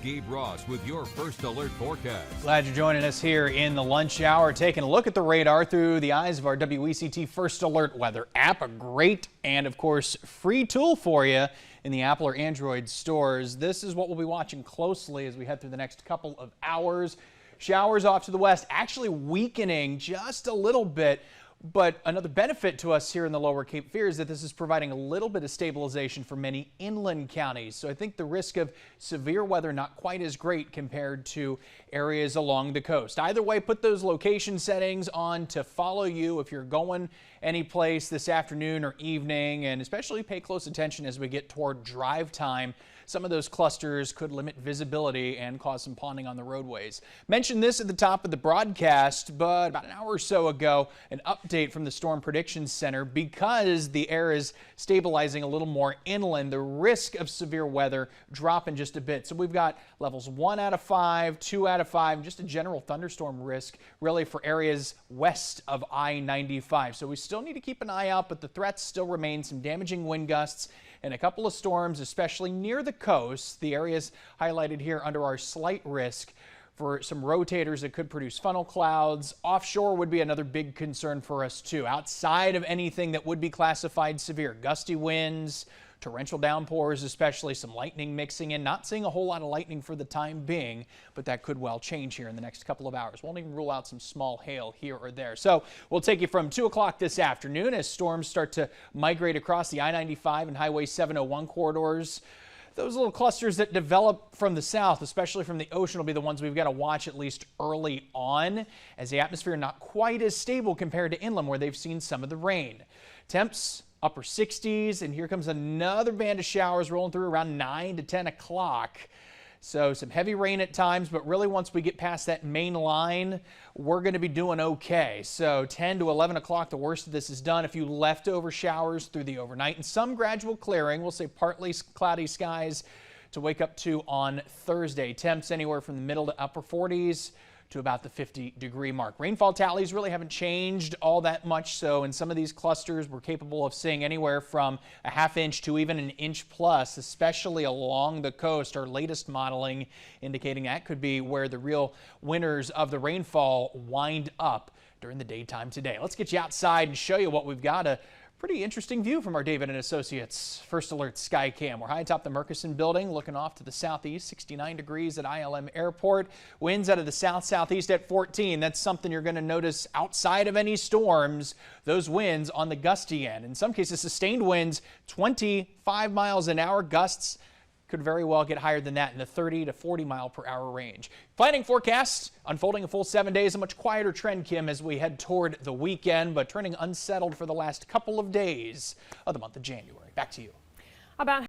Gabe Ross with your First Alert forecast. Glad you're joining us here in the lunch hour, taking a look at the radar through the eyes of our WECT First Alert weather app. A great and, of course, free tool for you in the Apple or Android stores. This is what we'll be watching closely as we head through the next couple of hours. Showers off to the west, actually weakening just a little bit. But another benefit to us here in the lower Cape Fear is that this is providing a little bit of stabilization for many inland counties. So I think the risk of severe weather not quite as great compared to areas along the coast. Either way, put those location settings on to follow you if you're going any place this afternoon or evening, and especially pay close attention as we get toward drive time. Some of those clusters could limit visibility and cause some ponding on the roadways. Mentioned this at the top of the broadcast, but about an hour or so ago, an update from the Storm Prediction Center. Because the air is stabilizing a little more inland, the risk of severe weather dropping just a bit. So we've got levels 1 out of 5, 2 out of 5, just a general thunderstorm risk really for areas west of I-95. So we still need to keep an eye out, but the threats still remain: some damaging wind gusts and a couple of storms, especially near the coast. The areas highlighted here under our slight risk for some rotators that could produce funnel clouds. Offshore would be another big concern for us too. Outside of anything that would be classified severe, gusty winds, torrential downpours, especially some lightning mixing in. Not seeing a whole lot of lightning for the time being, but that could well change here in the next couple of hours. Won't even rule out some small hail here or there. So we'll take you from 2 o'clock this afternoon as storms start to migrate across the I-95 and Highway 701 corridors. Those little clusters that develop from the south, especially from the ocean, will be the ones we've got to watch at least early on, as the atmosphere not quite as stable compared to inland where they've seen some of the rain. Temps upper 60s, and here comes another band of showers rolling through around 9 to 10 o'clock. So some heavy rain at times, but really once we get past that main line, we're going to be doing okay. So 10 to 11 o'clock, the worst of this is done. A few leftover showers through the overnight and some gradual clearing. We'll say partly cloudy skies to wake up to on Thursday. Temps anywhere from the middle to upper 40s to about the 50-degree mark. Rainfall tallies really haven't changed all that much, so in some of these clusters we're capable of seeing anywhere from a ½ inch to even an inch plus, especially along the coast. Our latest modeling indicating that could be where the real winners of the rainfall wind up during the daytime today. Let's get you outside and show you what we've got. A pretty interesting view from our David and Associates First Alert Skycam. We're high atop the Murchison building, looking off to the southeast, 69 degrees at ILM Airport. Winds out of the south-southeast at 14. That's something you're going to notice outside of any storms. Those winds on the gusty end. In some cases, sustained winds, 25 miles an hour. Gusts could very well get higher than that in the 30 to 40 mile per hour range. Planning forecasts unfolding a full 7 days. A much quieter trend, Kim, as we head toward the weekend, but turning unsettled for the last couple of days of the month of January. Back to you. About